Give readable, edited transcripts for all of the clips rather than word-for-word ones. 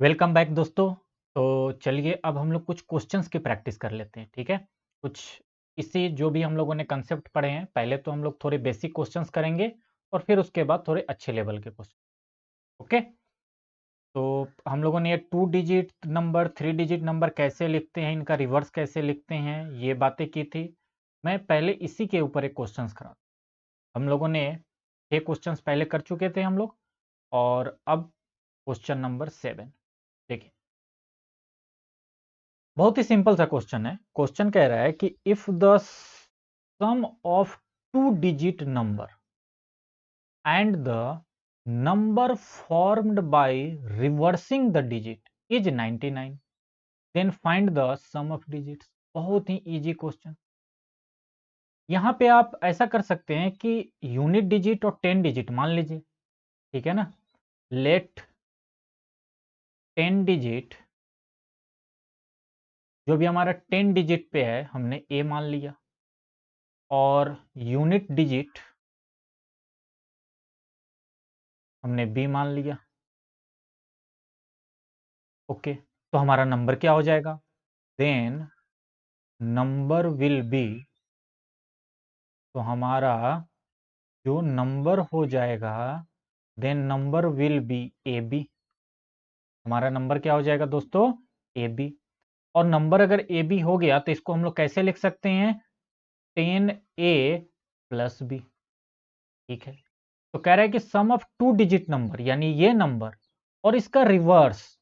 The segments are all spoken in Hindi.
वेलकम बैक दोस्तों। तो चलिए अब हम लोग कुछ क्वेश्चंस की प्रैक्टिस कर लेते हैं, ठीक है? कुछ इसी जो भी हम लोगों ने कंसेप्ट पढ़े हैं, पहले तो हम लोग थोड़े बेसिक क्वेश्चंस करेंगे और फिर उसके बाद थोड़े अच्छे लेवल के क्वेश्चन। ओके? तो हम लोगों ने ये 2 डिजिट नंबर, 3 डिजिट नंबर कैसे लिखते हैं, इनका रिवर्स कैसे लिखते हैं, ये बातें की थी। मैं पहले इसी के ऊपर एक क्वेश्चंस करा। हम लोगों ने 6 क्वेश्चंस पहले कर चुके थे हम लोग और अब क्वेश्चन नंबर 7 देखिए। बहुत ही सिंपल सा क्वेश्चन है। क्वेश्चन कह रहा है कि if the sum of 2 digit number and the number formed by reversing the digit is 99, then find the sum of digits. बहुत ही इजी क्वेश्चन। यहां पे आप ऐसा कर सकते हैं कि यूनिट डिजिट और 10 डिजिट मान लीजिए, ठीक है ना। लेट 10 डिजिट, जो भी हमारा 10 डिजिट पे है हमने ए मान लिया, और यूनिट डिजिट हमने बी मान लिया। ओके, तो हमारा नंबर क्या हो जाएगा? देन नंबर विल बी, तो हमारा जो नंबर हो जाएगा, then number will be A B. हमारा नंबर क्या हो जाएगा दोस्तों? A B. और नंबर अगर ए बी हो गया तो इसको हम लोग कैसे लिख सकते हैं? 10a plus B. ठीक है, तो कह रहा है कि सम ऑफ 2 डिजिट नंबर, यानी ये नंबर और इसका रिवर्स,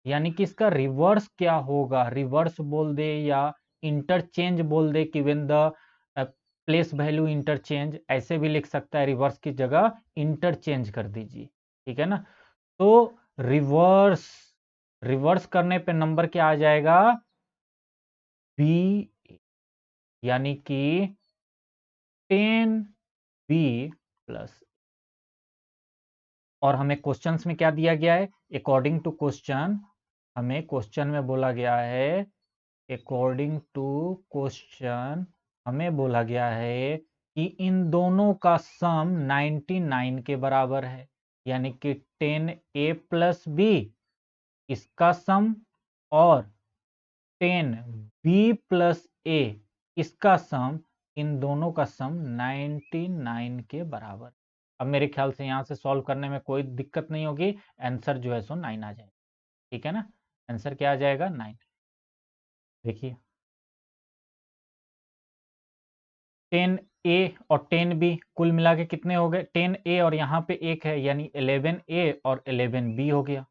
यानी कि इसका रिवर्स क्या होगा? रिवर्स बोल दे या इंटरचेंज बोल दे कि when the place value interchange, ऐसे भी लिख सकता है। रिवर्स की जगह इंटरचेंज कर दीजिए, ठीक है ना। तो रिवर्स, रिवर्स करने पे नंबर क्या आ जाएगा? बी, यानी कि 10b प्लस। और हमें क्वेश्चंस में क्या दिया गया है? अकॉर्डिंग टू क्वेश्चन, हमें क्वेश्चन में बोला गया है, अकॉर्डिंग टू क्वेश्चन हमें बोला गया है कि इन दोनों का सम 99 के बराबर है। यानी कि 10a प्लस बी इसका सम और 10b प्लस ए इसका सम, इन दोनों का सम 99 के बराबर। अब मेरे ख्याल से यहां से सॉल्व करने में कोई दिक्कत नहीं होगी। आंसर जो है सो 9 आ जाएगा, ठीक है ना। आंसर क्या आ जाएगा? 9। देखिए 10a और 10b कुल मिला के कितने हो गए? 10a और यहाँ पे एक है, यानी 11a और 11b हो गया,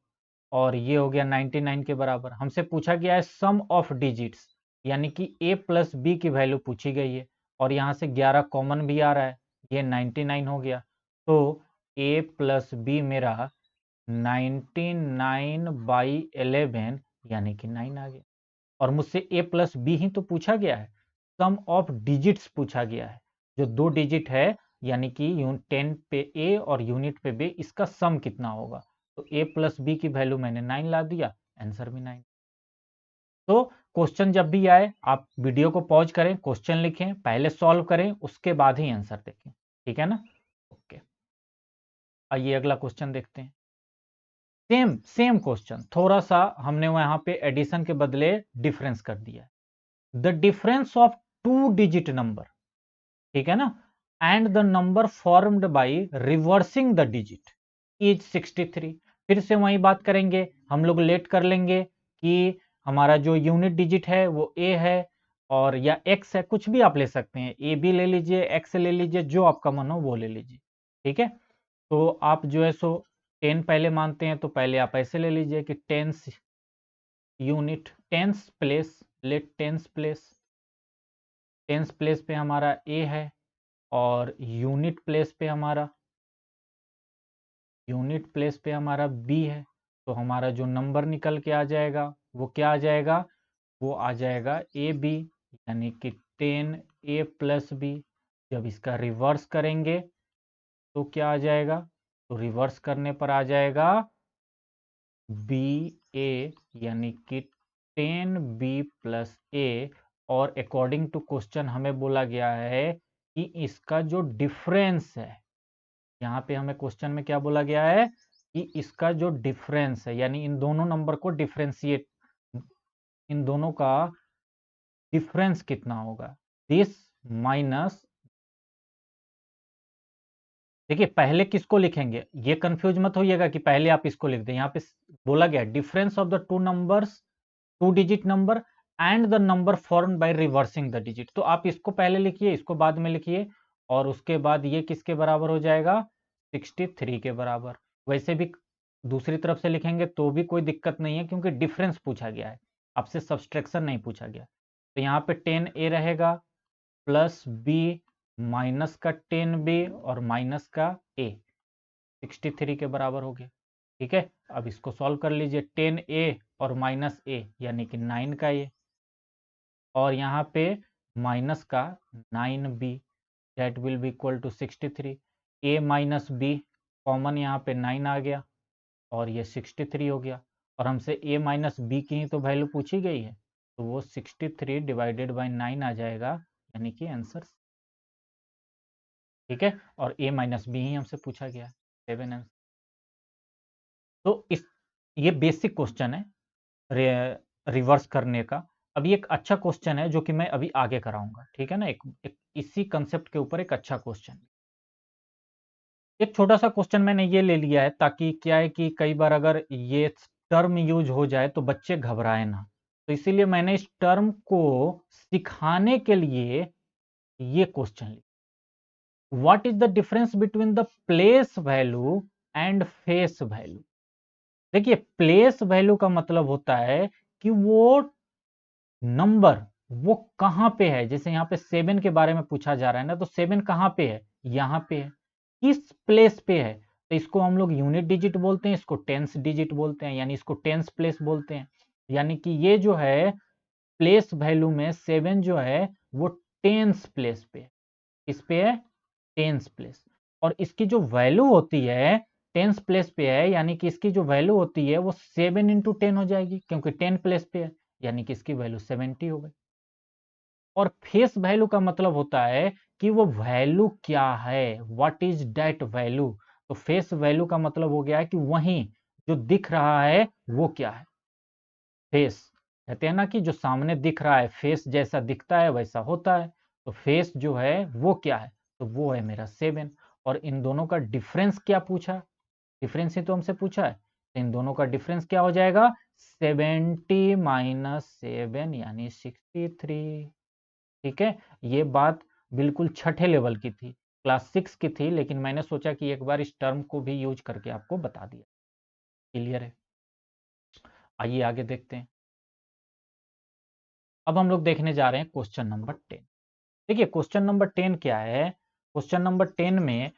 और ये हो गया 99 के बराबर। हमसे पूछा गया है सम ऑफ डिजिट्स, यानी कि a प्लस बी की वैल्यू पूछी गई है, और यहाँ से 11 कॉमन भी आ रहा है, ये 99 हो गया। तो a प्लस बी मेरा 99/11 यानी कि 9 आ गया। और मुझसे a प्लस बी ही तो पूछा गया है, सम ऑफ डिजिट्स पूछा गया है। जो 2 डिजिट है, यानी कि 10 पे a और यूनिट पे b, इसका सम कितना होगा? तो a प्लस बी की वैल्यू मैंने 9 ला दिया, आंसर भी 9। तो क्वेश्चन जब भी आए आप वीडियो को पॉज करें, क्वेश्चन लिखें, पहले सॉल्व करें, उसके बाद ही आंसर देखें, ठीक है ना। ओके, आइए अगला क्वेश्चन देखते हैं। सेम सेम क्वेश्चन, थोड़ा सा हमने वहां पे एडिशन के बदले डिफरेंस कर दिया। The difference of 2 digit number, ठीक है ना, and the number formed by reversing the digit is 63। फिर से वही बात करेंगे हम लोग, लेट कर लेंगे कि हमारा जो यूनिट डिजिट है वो a है और या x है, कुछ भी आप ले सकते हैं, a भी ले लीजिए, x ले लीजिए, जो आपका मन हो वो ले लीजिए, ठीक है। तो आप जो है सो 10 पहले मानते हैं, तो पहले आप ऐसे ले लीजिए कि tens unit, tens place, let tens place, tens place पे हमारा a है और यूनिट प्लेस पे हमारा, यूनिट प्लेस पे हमारा b है। तो हमारा जो नंबर निकल के आ जाएगा वो क्या आ जाएगा? वो आ जाएगा ए बी, यानी कि 10a प्लस बी। जब इसका रिवर्स करेंगे तो क्या आ जाएगा? तो रिवर्स करने पर आ जाएगा बी ए, यानी कि 10b प्लस ए। और अकॉर्डिंग टू क्वेश्चन हमें बोला गया है कि इसका जो डिफरेंस है, यहाँ पे हमें क्वेश्चन में क्या बोला गया है? कि इसका जो डिफरेंस है, यानी इन दोनों नंबर को डिफरेंशिएट, इन दोनों का डिफरेंस कितना होगा, दिस माइनस, देखिए पहले किसको लिखेंगे, ये कंफ्यूज मत होइएगा कि पहले आप इसको लिख दें। यहाँ पे बोला गया difference of the two numbers, two digit number and the number form by reversing the digit. तो आप इसको पहले लिखिए, इसको बाद में लिखिए, और उसके बाद ये किसके बराबर हो जाएगा, 63 के बराबर। वैसे भी दूसरी तरफ से लिखेंगे तो भी कोई दिक्कत नहीं है, क्योंकि डिफरेंस पूछा गया है, आपसे सब्सट्रैक्शन नहीं पूछा गया। तो यहाँ पे 10a रहेगा प्लस बी माइनस का 10b और माइनस का a, 63 के बराबर हो गया। ठीक है, अब इसको सॉल्व कर लीजिए, 10a और माइनस a यानी कि 9 का a, और यहाँ पे माइनस का 9b, that will be equal to 63। a minus b common, यहाँ पे 9 आ गया और ये 63 हो गया, और हमसे a माइनस बी की ही तो वैल्यू पूछी गई है, तो वो 63 डिवाइडेड बाई 9 आ जाएगा, यानी कि आंसर। ठीक है, और a माइनस बी ही हमसे पूछा गया, 7 आंसर। तो इस, ये बेसिक क्वेश्चन है रिवर्स करने का। अभी एक अच्छा क्वेश्चन है जो कि मैं अभी आगे कराऊंगा, ठीक है ना, एक इसी कंसेप्ट के ऊपर एक अच्छा क्वेश्चन। एक छोटा सा क्वेश्चन मैंने ये ले लिया है ताकि क्या है कि कई बार अगर ये टर्म यूज हो जाए तो बच्चे घबराए ना, तो इसीलिए मैंने इस टर्म को सिखाने के लिए ये क्वेश्चन लिया। What is the difference between the place value and face value. देखिए प्लेस वैल्यू का मतलब होता है कि वो नंबर वो कहां पे है, जैसे यहाँ पे 7 के बारे में पूछा जा रहा है ना, तो 7 कहां पे है, यहां पे है, किस प्लेस पे है, तो इसको हम लोग यूनिट डिजिट बोलते हैं, इसको टेंस डिजिट बोलते हैं, यानी इसको टेंस प्लेस बोलते हैं। यानी कि ये जो है प्लेस वैल्यू में 7 जो है वो टेंस प्लेस पे है, इस पे है टेंस प्लेस, और इसकी जो वैल्यू होती है टेंस प्लेस पे है, यानी कि इसकी जो वैल्यू होती है वो 7 इंटू 10 हो जाएगी, क्योंकि 10 प्लेस पे है, यानी कि इसकी वैल्यू 70 हो गई। और फेस वैल्यू का मतलब होता है कि वो वैल्यू क्या है, व्हाट इज दैट वैल्यू। तो फेस वैल्यू का मतलब हो गया है कि वहीं जो दिख रहा है वो क्या है, फेस, कहते हैं ना कि जो सामने दिख रहा है फेस जैसा दिखता है वैसा होता है, तो फेस जो है वो क्या है, तो वो है मेरा 7। और इन दोनों का डिफरेंस क्या पूछा, डिफरेंस ही तो हमसे पूछा है, तो इन दोनों का डिफरेंस क्या हो जाएगा, 70 माइनस 7 यानी 63। ठीक है, ये बात बिल्कुल छठे लेवल की थी, क्लास 6 की थी, लेकिन मैंने सोचा कि एक बार इस टर्म को भी यूज करके आपको बता दिया। क्लियर है, आइए आगे देखते हैं। अब हम लोग देखने जा रहे हैं क्वेश्चन नंबर 10। देखिए क्वेश्चन नंबर 10 क्या है, क्वेश्चन नंबर 10 में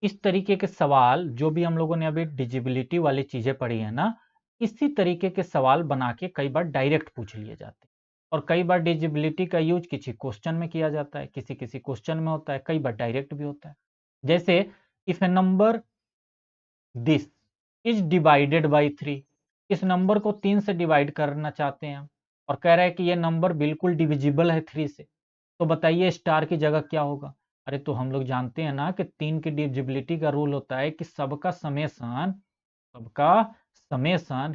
इस तरीके के सवाल, जो भी हम लोगों ने अभी डिजिबिलिटी वाली चीजें पढ़ी है ना, इसी तरीके के सवाल बना के कई बार डायरेक्ट पूछ लिए जाते हैं, और कई बार डिजिबिलिटी का यूज किसी क्वेश्चन में किया जाता है, किसी किसी क्वेश्चन में होता है, कई बार डायरेक्ट भी होता है। जैसे if a number this is divided by 3, इस नंबर को 3 से डिवाइड करना चाहते हैं हम, और कह रहा है कि ये नंबर बिल्कुल डिविजिबल है 3 से, तो बताइए स्टार की जगह क्या होगा। अरे तो हम लोग जानते हैं ना कि 3 की डिविजिबिलिटी का रूल होता है कि सबका समेसन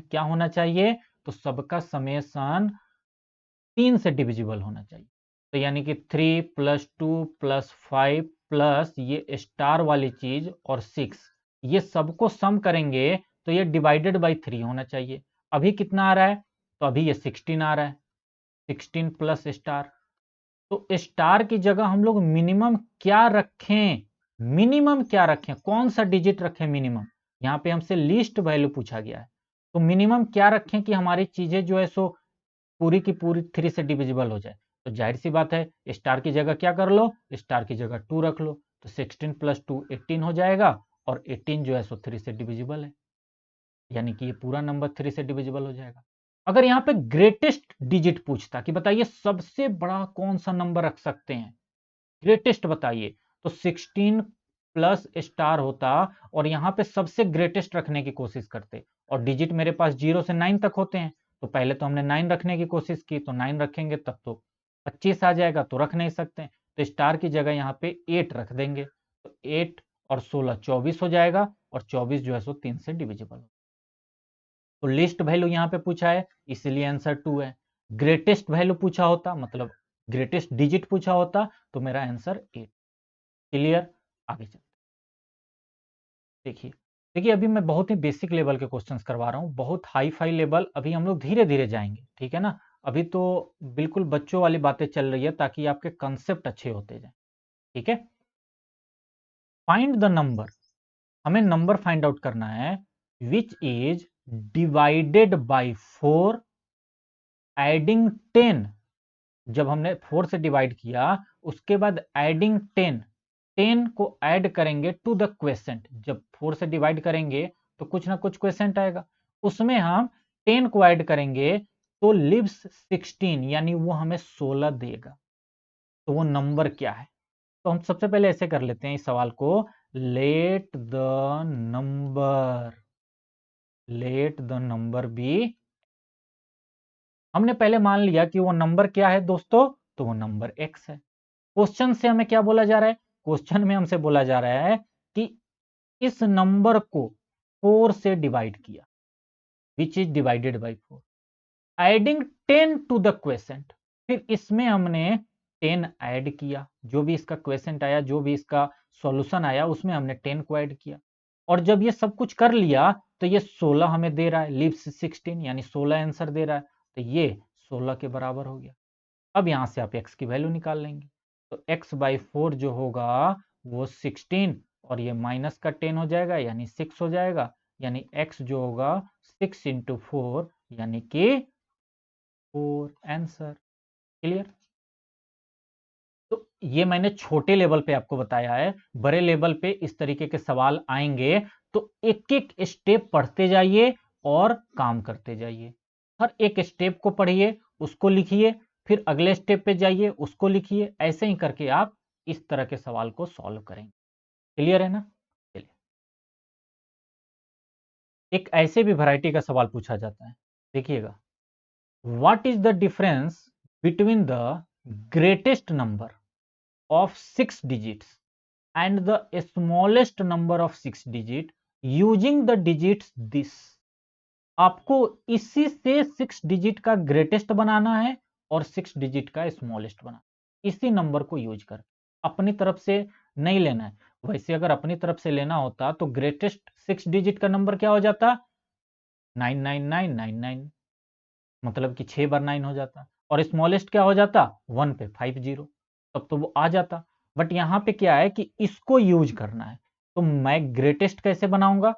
क्या होना चाहिए, तो सबका समेसन 3 से डिविजिबल होना चाहिए। तो यानी कि 3 प्लस 2 प्लस 5 प्लस ये स्टार वाली चीज और 6, ये सबको सम करेंगे तो ये डिवाइडेड बाई 3 होना चाहिए। अभी कितना आ रहा है, तो अभी ये 16 आ रहा है, 16 प्लस स्टार। तो स्टार की जगह हम लोग मिनिमम क्या रखें, मिनिमम क्या रखें, कौन सा डिजिट रखें मिनिमम, यहाँ पे हमसे लीस्ट वैल्यू पूछा गया है, तो मिनिमम क्या रखें कि हमारी चीजें जो है सो पूरी की पूरी 3 से डिविजिबल हो जाए। तो जाहिर सी बात है स्टार की जगह क्या कर लो, स्टार की जगह 2 रख लो, तो 16 प्लस 2 18 हो जाएगा, और 18 जो है सो 3 से डिविजिबल है, यानी कि ये पूरा नंबर 3 से डिविजिबल हो जाएगा। अगर यहाँ पे ग्रेटेस्ट डिजिट पूछता कि बताइए सबसे बड़ा कौन सा नंबर रख सकते हैं, ग्रेटेस्ट बताइए, तो 16 प्लस स्टार होता, और यहाँ पे सबसे ग्रेटेस्ट रखने की कोशिश करते, और डिजिट मेरे पास 0 से 9 तक होते हैं, तो पहले तो हमने 9 रखने की कोशिश की, तो 9 रखेंगे तब तो 25 आ जाएगा, तो रख नहीं सकते, तो स्टार की जगह यहाँ पे 8 रख देंगे, तो 8 और 16 24 हो जाएगा, और 24 जो है सो 3 से डिविजिबल। तो लिस्ट वैल्यू यहाँ पे पूछा है इसलिए आंसर 2 है। ग्रेटेस्ट वैल्यू पूछा होता, मतलब ग्रेटेस्ट डिजिट पूछा होता, तो मेरा आंसर 8। क्लियर? आगे चलते देखिए। देखिए अभी मैं बहुत ही बेसिक लेवल के क्वेश्चंस करवा रहा हूँ, बहुत हाई फाई लेवल अभी हम लोग धीरे धीरे जाएंगे, ठीक है ना। अभी तो बिल्कुल बच्चों वाली बातें चल रही है ताकि आपके कंसेप्ट अच्छे होते जाए, ठीक है। फाइंड द नंबर, हमें नंबर फाइंड आउट करना है विच इज डिवाइडेड बाई 4 एडिंग 10। जब हमने 4 से डिवाइड किया उसके बाद एडिंग 10, 10 को ऐड करेंगे टू द क्वेसेंट। जब 4 से डिवाइड करेंगे तो कुछ ना कुछ क्वेसेंट आएगा, उसमें हम 10 को ऐड करेंगे तो लिव्स 16, यानी वो हमें 16 देगा। तो वो नंबर क्या है? तो हम सबसे पहले ऐसे कर लेते हैं इस सवाल को, let the number, let the number B. हमने पहले मान लिया कि वो नंबर क्या है दोस्तों, तो वो नंबर x है। क्वेश्चन से हमें क्या बोला जा रहा है? क्वेश्चन में हमसे बोला जा रहा है कि इस नंबर को 4 से डिवाइड किया, which is divided by 4, adding 10 to the quotient. फिर इसमें हमने 10 ऐड किया, जो भी इसका क्वेसेंट आया, जो भी इसका सॉल्यूशन आया, उसमें हमने 10 को ऐड किया। और जब ये सब कुछ कर लिया तो ये 16 हमें दे रहा है, लिव्स 16, यानी 16 आंसर दे रहा है। तो ये 16 के बराबर हो गया। अब यहां से आप x की वैल्यू निकाल लेंगे, तो x बाई 4 जो होगा वो 16, और ये माइनस का 10 हो जाएगा यानी 6 हो जाएगा, यानी x जो होगा 6 इंटू 4 यानी कि 4 आंसर। क्लियर? तो ये मैंने छोटे लेवल पे आपको बताया है, बड़े लेवल पे इस तरीके के सवाल आएंगे तो एक एक स्टेप पढ़ते जाइए और काम करते जाइए। हर एक स्टेप को पढ़िए, उसको लिखिए, फिर अगले स्टेप पे जाइए, उसको लिखिए, ऐसे ही करके आप इस तरह के सवाल को सॉल्व करेंगे। क्लियर है ना? चलिए, एक ऐसे भी वैरायटी का सवाल पूछा जाता है, देखिएगा। What is the difference between the greatest number of 6 digits and the smallest number of 6 digit using the digits this। आपको इसी से 6 डिजिट का ग्रेटेस्ट बनाना है और 6 डिजिट का स्मॉलेस्ट बनाना, इसी नंबर को यूज कर, अपनी तरफ से नहीं लेना है। वैसे अगर अपनी तरफ से लेना होता तो ग्रेटेस्ट 6 डिजिट का नंबर क्या हो जाता? 99999, मतलब कि 6 बार 9 हो जाता, और स्मॉलेस्ट क्या हो जाता? 1 पे 50, तब तो वो आ जाता। बट यहां पे क्या है कि इसको यूज करना है, तो मैं ग्रेटेस्ट कैसे बनाऊंगा?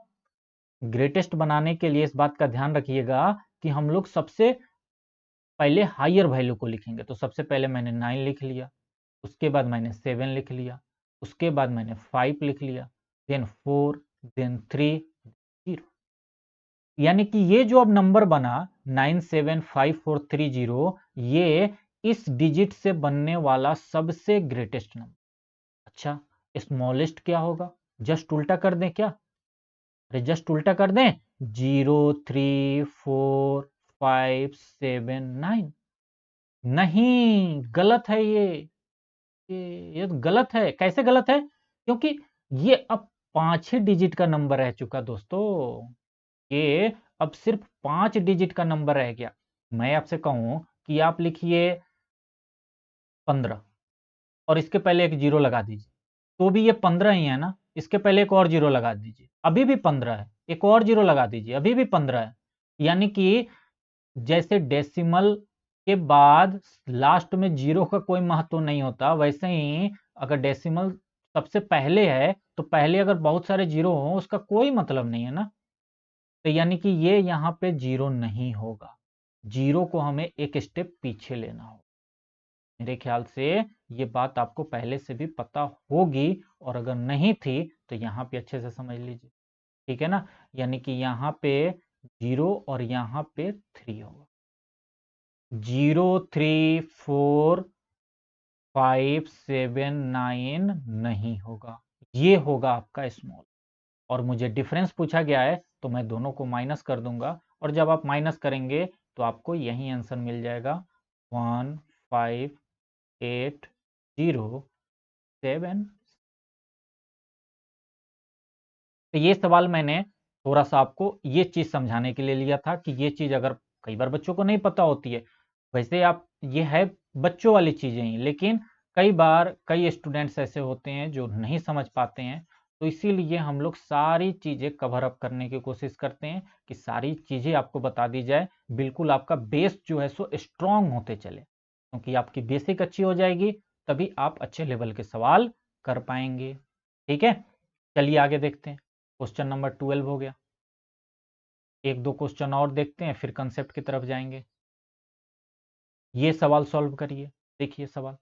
ग्रेटेस्ट बनाने के लिए इस बात का ध्यान रखिएगा कि हम लोग सबसे पहले हायर वैल्यू को लिखेंगे। तो सबसे पहले मैंने 9 लिख लिया, उसके बाद मैंने 7 लिख लिया, उसके बाद मैंने 5 लिख लिया, देन 4, देन 3, 0। यानी कि ये जो अब नंबर बना 975430, ये इस डिजिट से बनने वाला सबसे ग्रेटेस्ट नंबर। अच्छा, स्मॉलेस्ट क्या होगा? जस्ट उल्टा कर दें क्या? अरे जस्ट उल्टा कर दें, 0, 3, 4, 5, 7, 9। नहीं, गलत है ये तो गलत है। कैसे गलत है? क्योंकि ये अब 5 ही डिजिट का नंबर रह चुका दोस्तों, ये अब सिर्फ 5 डिजिट का नंबर रह गया। मैं आपसे कहूं कि आप लिखिए 15 और इसके पहले एक जीरो लगा दीजिए, तो भी ये 15 ही है ना। इसके पहले एक और जीरो लगा दीजिए, अभी भी 15 है। एक और जीरो लगा दीजिए, अभी भी 15 है। यानी कि जैसे डेसिमल के बाद लास्ट में जीरो का कोई महत्व नहीं होता, वैसे ही अगर डेसिमल सबसे पहले है तो पहले अगर बहुत सारे जीरो हो उसका कोई मतलब नहीं है ना। तो यानी कि ये यहाँ पे जीरो नहीं होगा, जीरो को हमें एक स्टेप पीछे लेना होगा। मेरे ख्याल से ये बात आपको पहले से भी पता होगी, और अगर नहीं थी तो यहाँ पे अच्छे से समझ लीजिए, ठीक है ना। यानी कि यहाँ पे जीरो और यहाँ पे 3 होगा, 0, 3, 4, 5, 7, 9 नहीं होगा, ये होगा आपका स्मॉल। और मुझे डिफरेंस पूछा गया है तो मैं दोनों को माइनस कर दूंगा, और जब आप माइनस करेंगे तो आपको यही आंसर मिल जाएगा, 15807। तो ये सवाल मैंने थोड़ा सा आपको ये चीज समझाने के लिए लिया था कि ये चीज अगर कई बार बच्चों को नहीं पता होती है, वैसे आप ये है बच्चों वाली चीजें ही, लेकिन कई बार कई स्टूडेंट्स ऐसे होते हैं जो नहीं समझ पाते हैं, तो इसीलिए हम लोग सारी चीजें कवर अप करने की कोशिश करते हैं कि सारी चीजें आपको बता दी जाए, बिल्कुल आपका बेस जो है सो स्ट्रांग होते चले, क्योंकि आपकी बेसिक अच्छी हो जाएगी तभी आप अच्छे लेवल के सवाल कर पाएंगे। ठीक है, चलिए आगे देखते हैं। क्वेश्चन नंबर 12 हो गया, एक दो क्वेश्चन और देखते हैं फिर कंसेप्ट की तरफ जाएंगे। ये सवाल सॉल्व करिए, देखिए सवाल।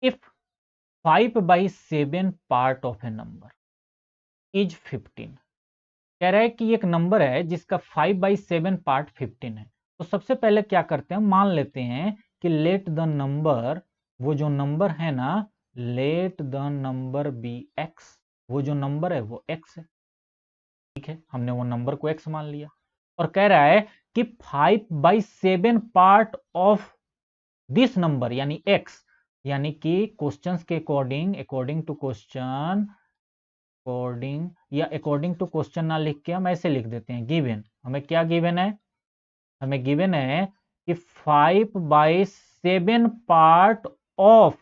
If 5/7 part of A number is 15, कह रहा है कि एक नंबर है जिसका 5/7 पार्ट 15 है। तो सबसे पहले क्या करते हैं, मान लेते हैं कि लेट द नंबर, वो जो नंबर है ना, let the number be X, वो जो नंबर है वो एक्स है। ठीक है, हमने वो नंबर को एक्स मान लिया और कह रहा है कि 5/7 पार्ट ऑफ दिस नंबर यानी एक्स, यानी कि क्वेश्चंस के according, according to question, according या अकॉर्डिंग टू क्वेश्चन ना लिख के हम ऐसे लिख देते हैं गिवन। हमें क्या गिवन है, हमें गिवन है कि 5/7 पार्ट ऑफ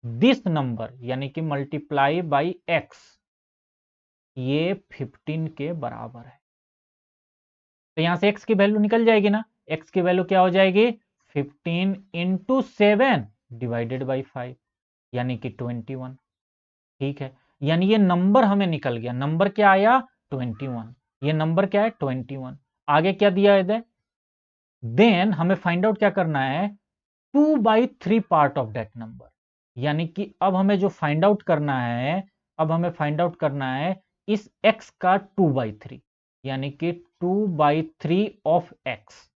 दिस नंबर यानी कि मल्टीप्लाई बाई एक्स, ये 15 के बराबर है। तो यहां से x की वैल्यू निकल जाएगी ना, x की वैल्यू क्या हो जाएगी, 15 इंटू 7 डिवाइडेड बाई 5 यानी कि 21। ठीक है, यानी ये नंबर हमें निकल गया, नंबर क्या आया 21, ये नंबर क्या है 21। आगे क्या दिया है, देन हमें फाइंड आउट क्या करना है, 2/3 पार्ट ऑफ दैट नंबर, यानी कि अब हमें जो फाइंड आउट करना है, अब हमें फाइंड आउट करना है इस x का 2/3, यानी कि 2/3 ऑफ x,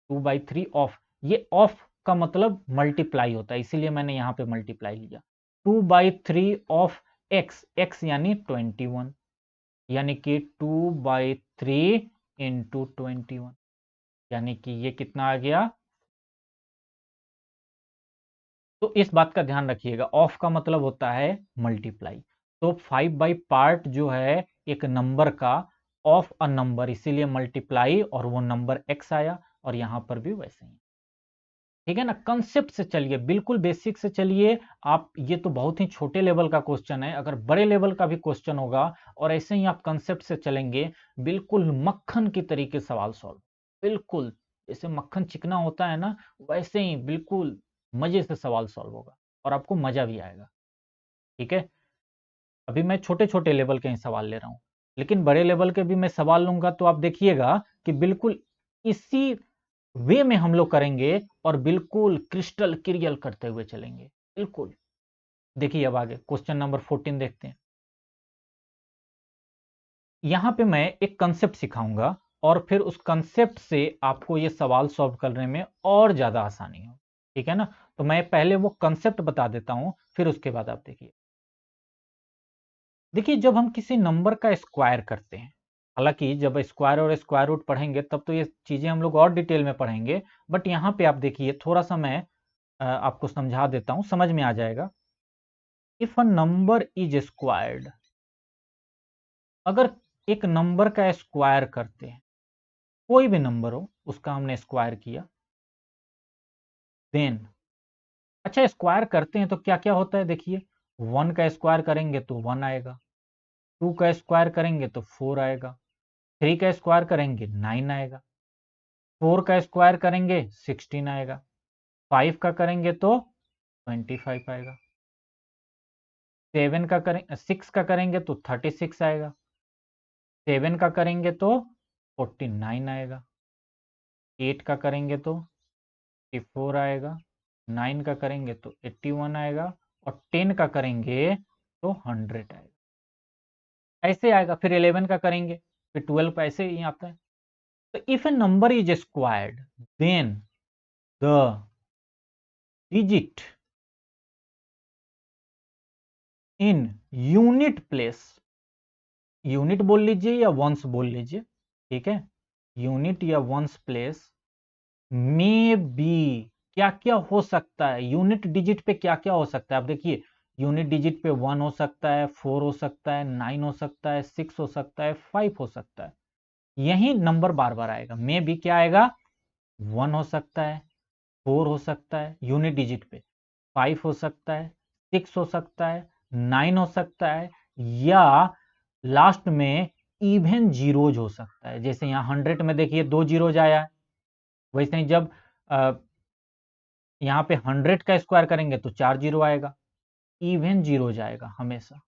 2/3 ऑफ, ये ऑफ का मतलब मल्टीप्लाई होता है, इसीलिए मैंने यहां पे मल्टीप्लाई लिया। 2/3 ऑफ x, x यानी 21, यानी कि 2/3 इंटू 21, यानी कि ये कितना आ गया। तो इस बात का ध्यान रखिएगा, ऑफ का मतलब होता है मल्टीप्लाई। तो 5/पार्ट जो है एक नंबर का, ऑफ अ नंबर, इसीलिए मल्टीप्लाई, और वो नंबर x आया, और यहां पर भी वैसे ही। ठीक है ना, कंसेप्ट से चलिए, बिल्कुल बेसिक से चलिए आप। ये तो बहुत ही छोटे लेवल का क्वेश्चन है, अगर बड़े लेवल का भी क्वेश्चन होगा और ऐसे ही आप कंसेप्ट से चलेंगे, बिल्कुल मक्खन की तरीके सवाल सॉल्व, बिल्कुल जैसे मक्खन चिकना होता है ना, वैसे ही बिल्कुल मजे से सवाल सॉल्व होगा और आपको मजा भी आएगा। ठीक है, अभी मैं छोटे छोटे लेवल के ही सवाल ले रहा हूं, लेकिन बड़े लेवल के भी मैं सवाल लूंगा तो आप देखिएगा कि बिल्कुल इसी वे में हम लोग करेंगे और बिल्कुल क्रिस्टल क्लियर करते हुए चलेंगे, बिल्कुल। देखिए अब आगे क्वेश्चन नंबर 14 देखते हैं। यहां पे मैं एक कंसेप्ट सिखाऊंगा और फिर उस कंसेप्ट से आपको ये सवाल सॉल्व करने में और ज्यादा आसानी हो। ठीक है ना, तो मैं पहले वो कंसेप्ट बता देता हूं, फिर उसके बाद आप देखिए। देखिए, जब हम किसी नंबर का स्क्वायर करते हैं, हालांकि जब स्क्वायर और स्क्वायर रूट पढ़ेंगे तब तो ये चीजें हम लोग और डिटेल में पढ़ेंगे, बट यहां पे आप देखिए थोड़ा सा मैं आपको समझा देता हूं, समझ में आ जाएगा। If a number is squared, अगर एक नंबर का स्क्वायर करते हैं, कोई भी नंबर हो उसका हमने स्क्वायर किया, देन, अच्छा स्क्वायर करते हैं तो क्या क्या होता है, देखिए 1 का स्क्वायर करेंगे तो 1 आएगा, 2 का स्क्वायर करेंगे तो 4 आएगा, 3 का स्क्वायर करेंगे 9 आएगा, 4 का स्क्वायर करेंगे 16 आएगा, 5 का करेंगे तो 25 आएगा, 7 का करें 6 का करेंगे तो 36 आएगा, 7 का करेंगे तो 49 आएगा, 8 का करेंगे तो 54 आएगा, 9 का करेंगे तो 81 आएगा, और 10 का करेंगे तो 100 आएगा, ऐसे आएगा। फिर 11 का करेंगे, फिर 12 का, ऐसे ही आता है। तो if a number is squared, then the digit in unit place, unit बोल लीजिए या वंस बोल लीजिए, ठीक है, यूनिट या वंस प्लेस मे बी क्या क्या हो सकता है, यूनिट डिजिट पे क्या क्या हो सकता है। आप देखिए यूनिट डिजिट पे 1 हो सकता है, 4 हो सकता है, 9 हो सकता है, 6 हो सकता है, 5 हो सकता है। यही नंबर बार बार आएगा। में भी क्या आएगा, 1 हो सकता है, 4 हो सकता है यूनिट डिजिट पे, 5 हो सकता है, 6 हो सकता है, 9 हो सकता है, या लास्ट में इवन जीरोज हो सकता है। जैसे यहाँ 100 में देखिए 2 जीरोज आया है, वैसे ही जब यहाँ पे 100 का स्क्वायर करेंगे तो 4 जीरो आएगा, इवन जीरोज आएगा हमेशा।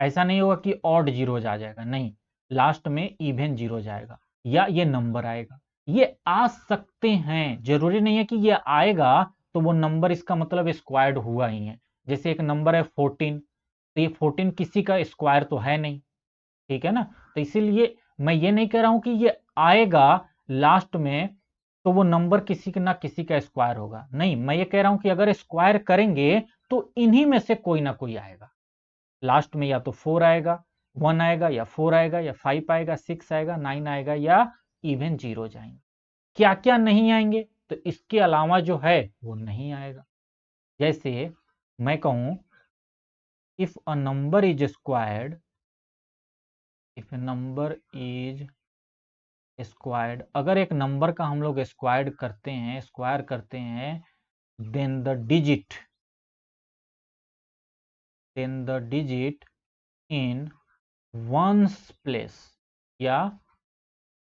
ऐसा नहीं होगा कि ऑड जीरोज आ जाएगा, नहीं, लास्ट में इवन जीरोज आएगा या ये नंबर आएगा। ये आ सकते हैं, जरूरी नहीं है कि ये आएगा तो वो नंबर इसका मतलब स्क्वायर्ड हुआ ही है। जैसे एक नंबर है 14, तो ये 14 किसी का स्क्वायर तो है नहीं, ठीक है ना। तो इसीलिए मैं ये नहीं कह रहा हूं कि ये आएगा लास्ट में तो वो नंबर किसी का ना किसी का स्क्वायर होगा, नहीं, मैं ये कह रहा हूं कि अगर स्क्वायर करेंगे तो इन्हीं में से कोई ना कोई आएगा। लास्ट में या तो 4 आएगा, 1 आएगा, या 4 आएगा, या 5 आएगा, 6 आएगा, 9 आएगा, या इवन जीरो जाएंगे। क्या क्या नहीं आएंगे, तो इसके अलावा जो है वो नहीं आएगा। जैसे मैं कहूं if a number is squared, if a number is squared, अगर एक नंबर का हम लोग स्क्वायर्ड करते हैं, स्क्वायर करते हैं, then the digit, then the digit in ones place या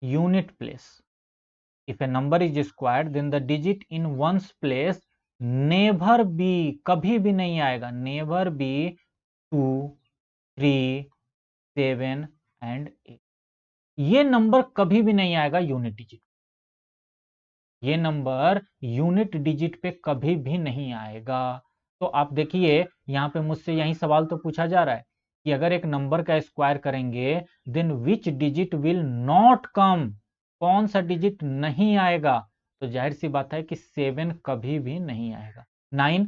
unit place. If a number is squared then the digit in ones place never be, कभी भी नहीं आएगा, नेवर बी 2, 3, 7 एंड 8। ये नंबर कभी भी नहीं आएगा यूनिट डिजिट, ये नंबर यूनिट डिजिट पे कभी भी नहीं आएगा। तो आप देखिए यहां पे मुझसे यही सवाल तो पूछा जा रहा है कि अगर एक नंबर का स्क्वायर करेंगे then which digit will not come, कौन सा डिजिट नहीं आएगा। तो जाहिर सी बात है कि 7 कभी भी नहीं आएगा। 9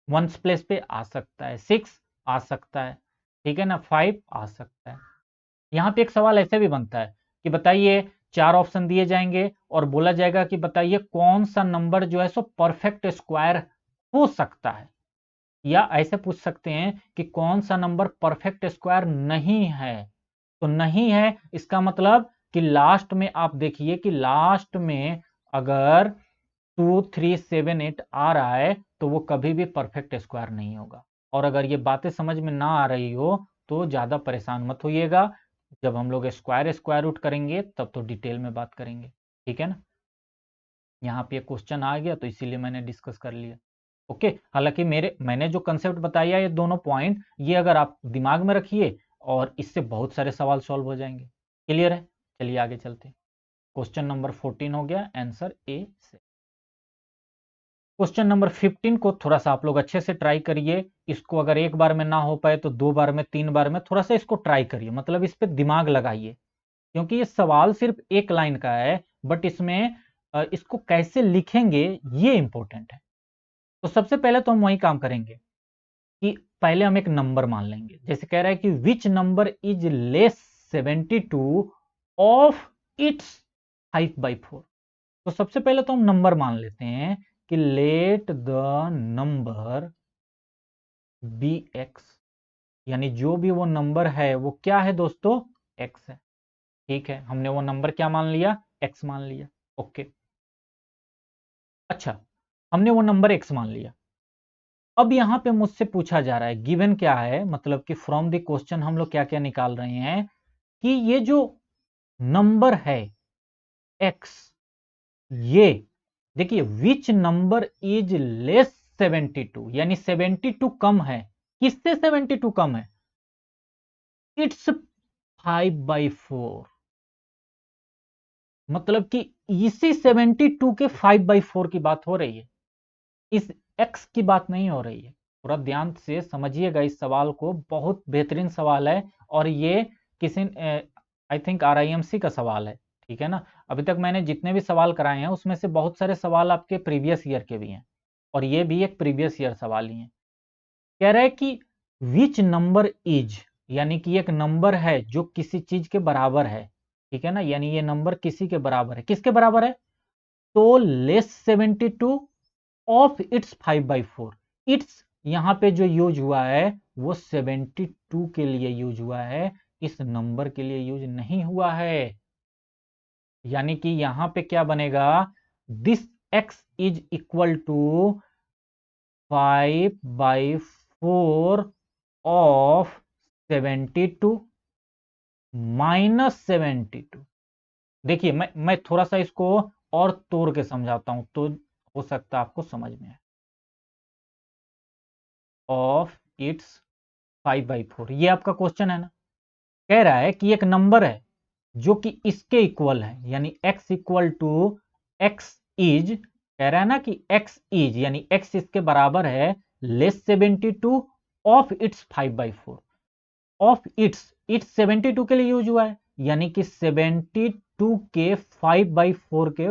वंस प्लेस पे आ सकता है, 6 आ सकता है, ठीक है ना, 5 आ सकता है। यहाँ पे एक सवाल ऐसे भी बनता है कि बताइए, 4 ऑप्शन दिए जाएंगे और बोला जाएगा कि बताइए कौन सा नंबर जो है सो परफेक्ट स्क्वायर हो सकता है, या ऐसे पूछ सकते हैं कि कौन सा नंबर परफेक्ट स्क्वायर नहीं है। तो नहीं है इसका मतलब कि लास्ट में आप देखिए कि लास्ट में अगर 2, 3, 7, 8 आ रहा है तो वो कभी भी परफेक्ट स्क्वायर नहीं होगा। और अगर ये बातें समझ में ना आ रही हो तो ज्यादा परेशान मत होइएगा, जब हम लोग स्क्वायर रूट करेंगे तब तो डिटेल में बात करेंगे, ठीक है ना। यहाँ पे क्वेश्चन आ गया तो इसीलिए मैंने डिस्कस कर लिया। ओके, हालांकि मैंने जो कंसेप्ट बताया ये दोनों पॉइंट, ये अगर आप दिमाग में रखिए और इससे बहुत सारे सवाल सॉल्व हो जाएंगे। क्लियर है, चलिए आगे चलते हैं। क्वेश्चन नंबर 14 हो गया, आंसर ए से। क्वेश्चन नंबर 15 को थोड़ा सा आप लोग अच्छे से ट्राई करिए। इसको अगर एक बार में ना हो पाए तो 2 बार में, 3 बार में थोड़ा सा इसको ट्राई करिए, मतलब इस पे दिमाग लगाइए, क्योंकि ये सवाल सिर्फ एक लाइन का है बट इसमें इसको कैसे लिखेंगे ये इंपॉर्टेंट है। तो सबसे पहले तो हम वही काम करेंगे कि पहले हम एक नंबर मान लेंगे। जैसे कह रहा है कि which number is less 72 of its 5/4। तो सबसे पहले तो हम नंबर मान लेते हैं कि let the number be X, यानी जो भी वो नंबर है वो क्या है दोस्तों, एक्स है। ठीक है, हमने वो नंबर क्या मान लिया, एक्स मान लिया। ओके, अच्छा, हमने वो नंबर एक्स मान लिया। अब यहां पे मुझसे पूछा जा रहा है, गिवन क्या है, मतलब कि फ्रॉम द क्वेश्चन हम लोग क्या क्या निकाल रहे हैं कि ये जो नंबर है एक्स, ये देखिए विच नंबर इज लेस 72, यानी 72 कम है, किससे 72 कम है, इट्स 5/4। मतलब कि इसी 72 के 5/4 की बात हो रही है, इस x की बात नहीं हो रही है। थोड़ा ध्यान से समझिएगा इस सवाल को, बहुत बेहतरीन सवाल है और ये किसी आई थिंक RIMC का सवाल है, ठीक है ना। अभी तक मैंने जितने भी सवाल कराए हैं उसमें से बहुत सारे सवाल आपके प्रीवियस ईयर के भी हैं और ये भी एक प्रीवियस ईयर सवाल ही है। कह रहा है कि विच नंबर इज, यानी कि एक नंबर है जो किसी चीज के बराबर है, ठीक है ना, यानी ये नंबर किसी के बराबर है, किसके बराबर है, तो लेस 72 ऑफ इट्स 5/4। इट्स यहां पे जो यूज हुआ है वो 72 के लिए यूज हुआ है, इस नंबर के लिए यूज नहीं हुआ है। यानी कि यहां पे क्या बनेगा, this x is equal to 5/4 of 72 minus 72। देखिए मैं थोड़ा सा इसको और तोड़ के समझाता हूं तो हो सकता है आपको समझ में आए। ऑफ इट्स 5/4, ये आपका क्वेश्चन है ना। कह रहा है कि एक नंबर है जो कि इसके इक्वल है, यानी x equal to x is, कह रहा है ना कि x इज यानी x इसके बराबर है less 72 of its 5/4। Of its 72 के लिए यूज हुआ है, यानी कि 72 के 5/4 के,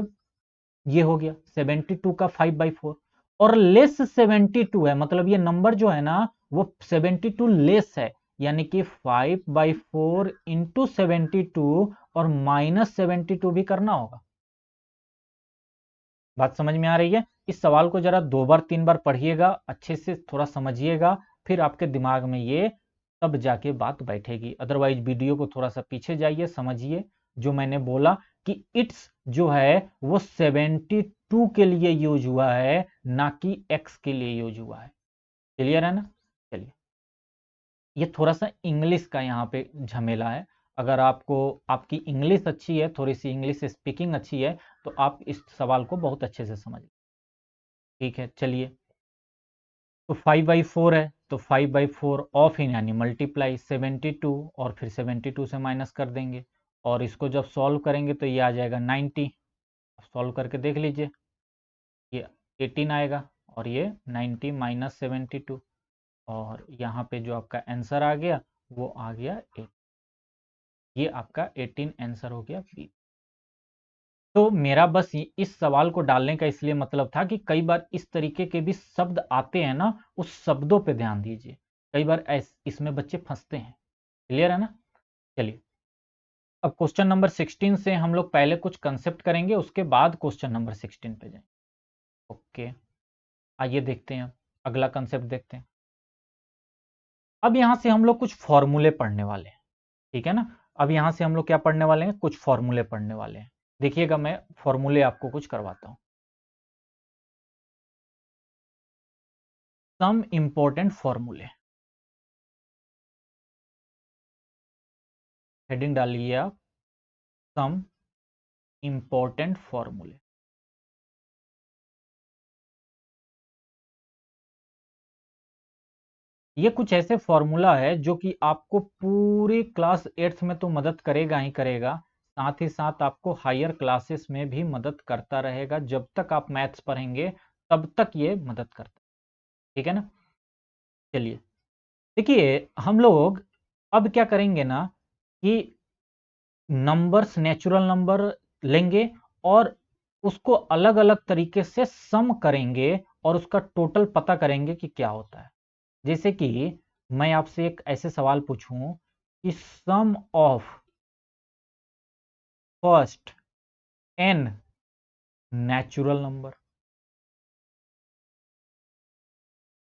ये हो गया 72 का 5/4। और लेस 72 है, मतलब ये नंबर जो है ना वो 72 लेस है, यानी कि 5/4 इंटू 72 और माइनस 72 भी करना होगा। बात समझ में आ रही है? इस सवाल को जरा 2 बार 3 बार पढ़िएगा, अच्छे से थोड़ा समझिएगा, फिर आपके दिमाग में ये तब जाके बात बैठेगी। अदरवाइज वीडियो को थोड़ा सा पीछे जाइए, समझिए जो मैंने बोला कि इट्स जो है वो 72 के लिए यूज हुआ है, ना कि एक्स के लिए यूज हुआ है। क्लियर है ना? चलिए, ये थोड़ा सा इंग्लिश का यहाँ पे झमेला है। अगर आपको आपकी इंग्लिश अच्छी है, थोड़ी सी इंग्लिश स्पीकिंग अच्छी है, तो आप इस सवाल को बहुत अच्छे से समझ। ठीक है, चलिए। तो 5/4 है तो 5/4 ऑफ इन यानी मल्टीप्लाई 72, और फिर 72 से माइनस कर देंगे, और इसको जब सॉल्व करेंगे तो ये आ जाएगा 90। सॉल्व करके देख लीजिए, ये 18 आएगा और ये 90 माइनस 72, और यहाँ पे जो आपका आंसर आ गया वो आ गया 8। ये आपका 18 आंसर हो गया बी। तो मेरा बस इस सवाल को डालने का इसलिए मतलब था कि कई बार इस तरीके के भी शब्द आते हैं ना, उस शब्दों पे ध्यान दीजिए, कई बार इसमें बच्चे फंसते हैं। क्लियर है ना? चलिए, अब क्वेश्चन नंबर 16 से हम लोग पहले कुछ कंसेप्ट करेंगे, उसके बाद क्वेश्चन नंबर 16 पे जाएंगे। ओके, आइए देखते हैं, अगला कंसेप्ट देखते हैं। अब यहां से हम लोग कुछ फॉर्मूले पढ़ने वाले हैं, ठीक है ना। अब यहां से हम लोग क्या पढ़ने वाले हैं, कुछ फॉर्मूले पढ़ने वाले हैं। देखिएगा, मैं फॉर्मूले आपको कुछ करवाता हूं। सम इंपॉर्टेंट फॉर्मूले, हेडिंग डालिए आप, सम इंपॉर्टेंट फॉर्मूले। ये कुछ ऐसे फॉर्मूला है जो कि आपको पूरी क्लास 8th में तो मदद करेगा ही करेगा, साथ ही साथ आपको हायर क्लासेस में भी मदद करता रहेगा। जब तक आप मैथ्स पढ़ेंगे तब तक ये मदद करता है, ठीक है ना। चलिए, देखिए, हम लोग अब क्या करेंगे ना कि नंबर्स, नेचुरल नंबर लेंगे और उसको अलग अलग तरीके से सम करेंगे और उसका टोटल पता करेंगे कि क्या होता है। जैसे कि मैं आपसे एक ऐसे सवाल पूछूं कि sum of first n natural number,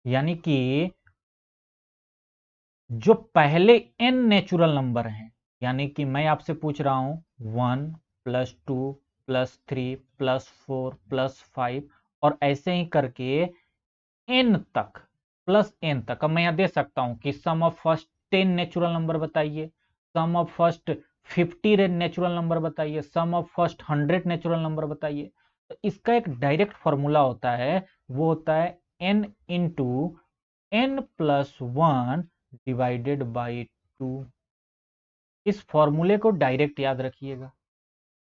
यानी कि जो पहले n नेचुरल नंबर हैं, यानी कि मैं आपसे पूछ रहा हूं 1 + 2 + 3 + 4 + 5, और ऐसे ही करके n तक, प्लस n तक। अब मैं यहां दे सकता हूं कि sum of first 10 natural number बताइए, sum of first 50 natural number बताइए, sum of first 100 natural number बताइए। तो इसका एक डायरेक्ट फॉर्मूला होता है, वो होता है n into n+1 divided by 2। इस फॉर्मूले को डायरेक्ट याद रखिएगा।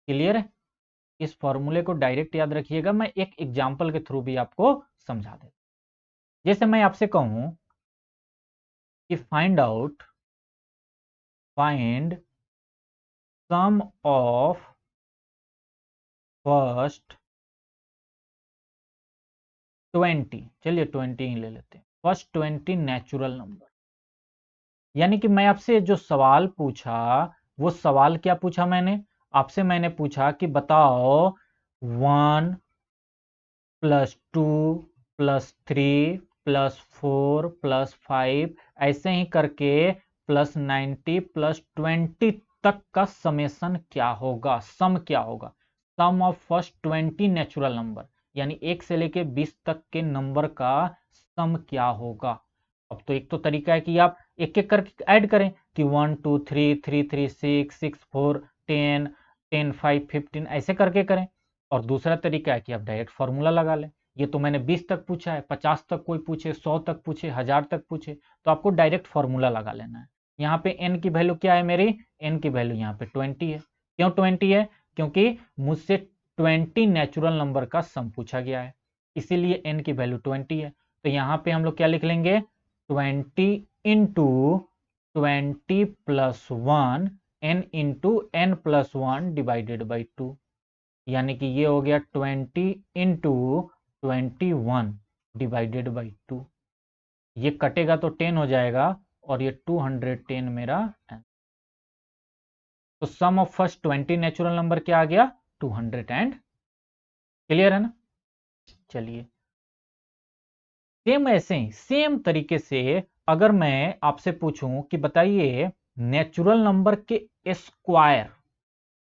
क्लियर है? इस फॉर्मूले को डायरेक्ट याद रखिएगा, मैं एक एग्जांपल के थ्रू भी आपको समझा देता। जैसे मैं आपसे कहूं कि फाइंड सम ऑफ फर्स्ट 20, चलिए 20 ही ले लेते हैं, फर्स्ट 20 नेचुरल नंबर। यानी कि मैं आपसे जो सवाल पूछा, वो सवाल क्या पूछा मैंने आपसे, मैंने पूछा कि बताओ 1 +2 +3 +4 +5 ऐसे ही करके +90 +20 तक का समेशन क्या होगा, सम क्या होगा? सम ऑफ फर्स्ट 20 नेचुरल नंबर, यानी 1 से लेके 20 तक के नंबर का सम क्या होगा? अब तो एक तो तरीका है कि आप एक एक करके ऐड करें कि 1 2 3 3 3 6 6 4 10 10 5 15 ऐसे करके करें। और दूसरा तरीका है कि आप डायरेक्ट फॉर्मूला लगा लें। ये तो मैंने 20 तक पूछा है, 50 तक कोई पूछे, 100 तक पूछे, 1000 तक पूछे, तो आपको डायरेक्ट फॉर्मूला लगा लेना है। यहाँ पे n की वैल्यू क्या है मेरी? n की वैल्यू यहाँ पे 20 है। क्यों 20 है? क्योंकि मुझसे 20 नेचुरल नंबर का सम पूछा गया है, इसीलिए n की वैल्यू 20 है। तो यहाँ पे हम लोग क्या लिख लेंगे? 20 into 20 plus 1 n into n plus 1 divided by 2, यानी कि ये हो गया 20 इंटू 21 डिवाइडेड बाई 2। ये कटेगा तो 10 हो जाएगा और ये 210 मेरा आंसर। तो सम ऑफ फर्स्ट 20 नेचुरल नंबर क्या आ गया? 200। क्लियर है ना? चलिए, सेम ऐसे ही सेम तरीके से अगर मैं आपसे पूछूं कि बताइए नेचुरल नंबर के स्क्वायर,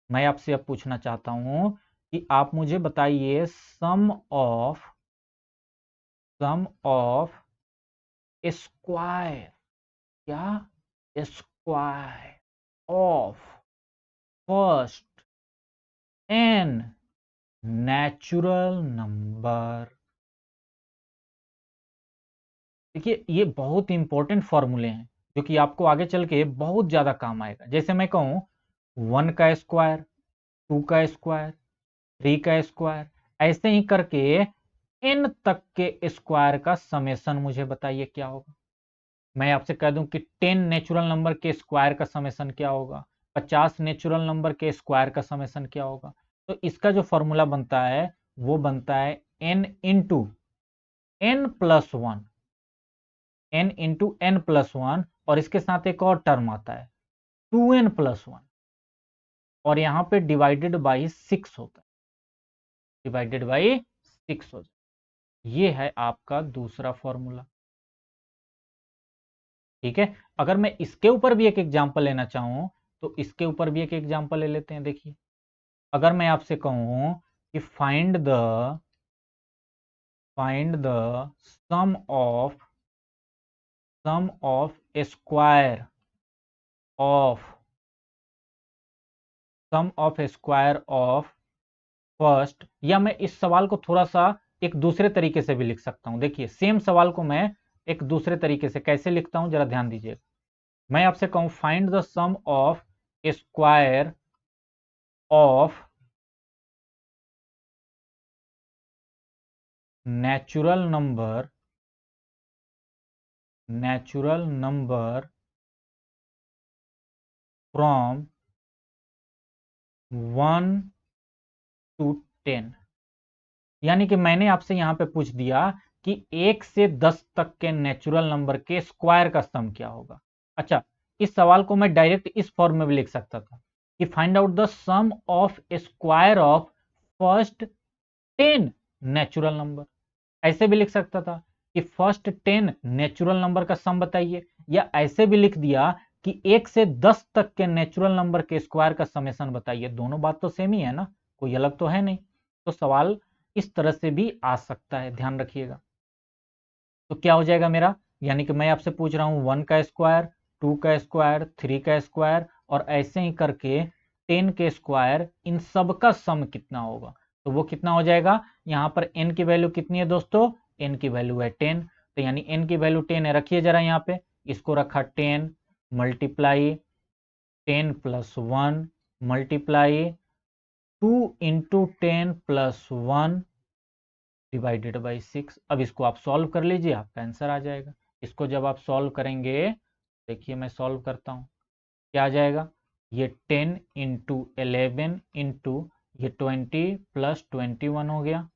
मैं आपसे अब पूछना चाहता हूं कि आप मुझे बताइए सम ऑफ स्क्वायर, क्या? Square of first n natural number. देखिए, ये बहुत इंपॉर्टेंट फॉर्मूले हैं जो कि आपको आगे चल के बहुत ज्यादा काम आएगा। जैसे मैं कहूं 1 का स्क्वायर, 2 का स्क्वायर, 3 का स्क्वायर, ऐसे ही करके n तक के स्क्वायर का समेशन मुझे बताइए क्या होगा। मैं आपसे कह दूं कि 10 नेचुरल नंबर के स्क्वायर का समेशन क्या होगा, 50 नेचुरल नंबर के स्क्वायर का समेशन क्या होगा। तो इसका जो फॉर्मूला बनता है वो बनता है n into n plus one, n into n plus one, और इसके साथ एक और टर्म आता है 2n प्लस वन, और यहां पे डिवाइडेड बाई 6 होता है, डिवाइडेड बाई 6 हो जाता है। ये है आपका दूसरा फॉर्मूला। ठीक है, अगर मैं इसके ऊपर भी एक एग्जांपल लेना चाहूं तो इसके ऊपर भी एक एग्जांपल ले लेते हैं। देखिए, अगर मैं आपसे कहूं कि find the sum of square of square of first, या मैं इस सवाल को थोड़ा सा एक दूसरे तरीके से भी लिख सकता हूं। देखिए, सेम सवाल को मैं एक दूसरे तरीके से कैसे लिखता हूं, जरा ध्यान दीजिए। मैं आपसे कहूं find the sum of square of natural number from 1 to 10। यानी कि मैंने आपसे यहां पे पूछ दिया कि 1 से 10 तक के नेचुरल नंबर के स्क्वायर का सम क्या होगा। अच्छा, इस सवाल को मैं डायरेक्ट इस फॉर्म में भी लिख सकता था कि find out the sum of square of first 10 natural number, ऐसे भी लिख सकता था कि फर्स्ट 10 नेचुरल नंबर का सम बताइए, या ऐसे भी लिख दिया कि 1 से 10 तक के नेचुरल नंबर के स्क्वायर का समेशन बताइए। दोनों बात तो सेम ही है ना, कोई अलग तो है नहीं। तो सवाल इस तरह से भी आ सकता है, ध्यान रखिएगा। तो क्या हो जाएगा मेरा, यानी कि मैं आपसे पूछ रहा हूं 1 का स्क्वायर, 2 का स्क्वायर, 3 का स्क्वायर, और ऐसे ही करके 10 के स्क्वायर, इन सब का सम कितना होगा। तो वो कितना हो जाएगा, यहां पर n की वैल्यू कितनी है दोस्तों? n की वैल्यू है 10, तो यानी n की वैल्यू 10 है। रखिए जरा यहाँ पे, इसको रखा 10 multiply 10 plus 1 multiply 2 into 10 plus 1 divided by 6। अब इसको आप सॉल्व कर लीजिए, आपका आंसर आ जाएगा। इसको जब आप सॉल्व करेंगे, देखिए मैं सॉल्व करता हूँ, क्या आ जाएगा, ये 10 इंटू 11 इंटू ये 20 प्लस 21 हो गया,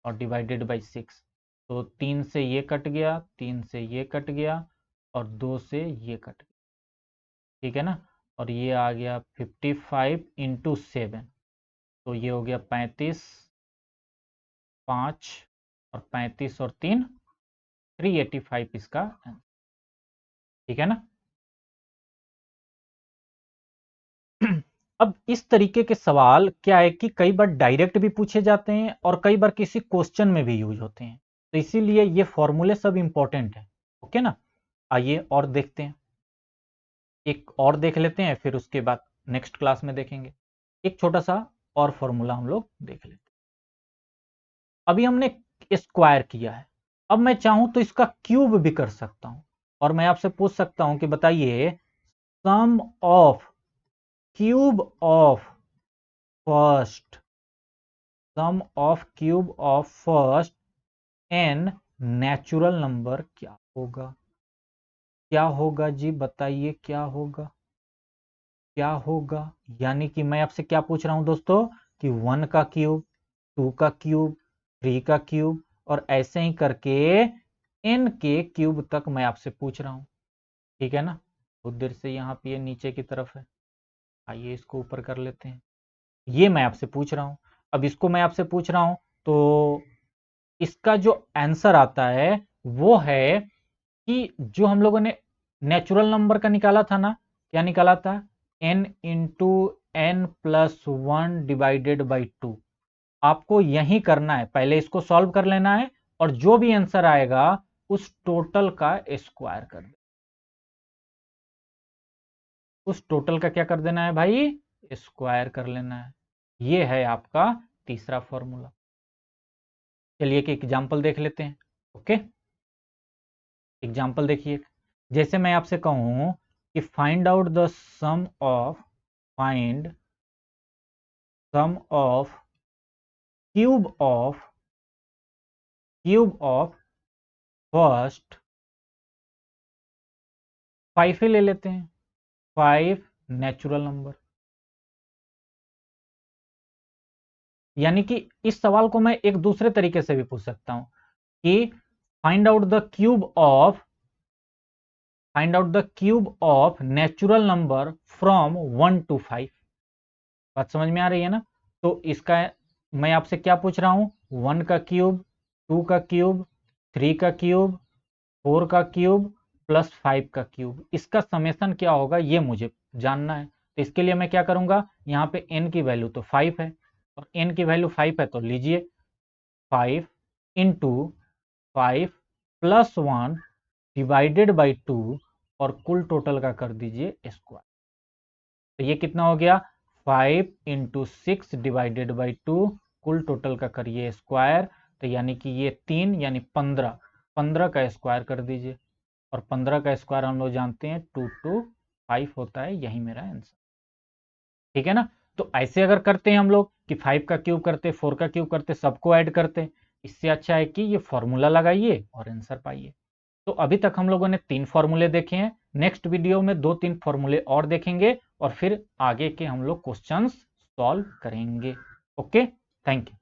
और डिवाइडेड बाई 6। तो 3 से ये कट गया, 3 से ये कट गया, और 2 से ये कट गया। ठीक है ना, और ये आ गया 55 इंटू 7, तो ये हो गया 35 5 और 35 और 3 385 इसका आंसर। ठीक है ना। अब इस तरीके के सवाल क्या है कि कई बार डायरेक्ट भी पूछे जाते हैं और कई बार किसी क्वेश्चन में भी यूज होते हैं, तो इसीलिए ये फॉर्मूले सब इंपॉर्टेंट है। ओके ना। आइए और देखते हैं, एक और देख लेते हैं, फिर उसके बाद नेक्स्ट क्लास में देखेंगे। एक छोटा सा और फॉर्मूला हम लोग देख लेते हैं। अभी हमने स्क्वायर किया है, अब मैं चाहूं तो इसका क्यूब भी कर सकता हूं, और मैं आपसे पूछ सकता हूं कि बताइए sum of cube of first, sum of cube of first n natural number क्या होगा। क्या होगा जी, बताइए क्या होगा, क्या होगा। यानी कि मैं आपसे क्या पूछ रहा हूं दोस्तों कि 1 का क्यूब, 2 का क्यूब, 3 का क्यूब, और ऐसे ही करके n के क्यूब तक मैं आपसे पूछ रहा हूं। ठीक है ना। बहुत देर से यहाँ पे ये नीचे की तरफ है, आइए इसको ऊपर कर लेते हैं। ये मैं आपसे पूछ रहा हूं, अब इसको मैं आपसे पूछ रहा हूं, तो इसका जो आंसर आता है वो है कि जो हम लोगों ने नेचुरल नंबर का निकाला था ना, क्या निकाला था, n into n plus 1 divided by 2। आपको यही करना है, पहले इसको सॉल्व कर लेना है और जो भी आंसर आएगा उस टोटल का स्क्वायर कर देना, उस टोटल का क्या कर देना है भाई, स्क्वायर कर लेना है। ये है आपका तीसरा फॉर्मूला। चलिए एक एग्जांपल देख लेते हैं। ओके, एग्जांपल देखिए, जैसे मैं आपसे कहूं कि find out the sum of, find sum of cube of first 5 ही ले लेते हैं, 5 नेचुरल नंबर। यानी कि इस सवाल को मैं एक दूसरे तरीके से भी पूछ सकता हूं कि find out the cube of, find out the cube of natural number from 1 to 5। बात समझ में आ रही है ना। तो इसका मैं आपसे क्या पूछ रहा हूं, 1 का क्यूब, 2 का क्यूब, 3 का क्यूब, 4 का क्यूब प्लस 5 का क्यूब, इसका समेशन क्या होगा ये मुझे जानना है। तो इसके लिए मैं क्या करूंगा, यहाँ पे n की वैल्यू तो 5 है और n की वैल्यू 5 है, तो लीजिए 5 इंटू 5 प्लस 1 डिवाइडेड बाई 2 और कुल टोटल का कर दीजिए स्क्वायर। तो ये कितना हो गया, 5 इंटू 6 डिवाइडेड बाई 2, कुल टोटल का करिए स्क्वायर। तो यानी कि ये 3 यानी 15, 15 का स्क्वायर कर दीजिए, और 15 का स्क्वायर हम लोग जानते हैं 2 to 5 होता है, यही मेरा आंसर। ठीक है ना। तो ऐसे अगर करते हैं हम लोग कि 5 का क्यूब करते, 4 का क्यूब करते, सबको ऐड करते, इससे अच्छा है कि ये फॉर्मूला लगाइए और आंसर पाइए। तो अभी तक हम लोगों ने 3 फॉर्मूले देखे हैं, नेक्स्ट वीडियो में 2-3 फॉर्मूले और देखेंगे और फिर आगे के हम लोग क्वेश्चंस सॉल्व करेंगे। Okay, thank you.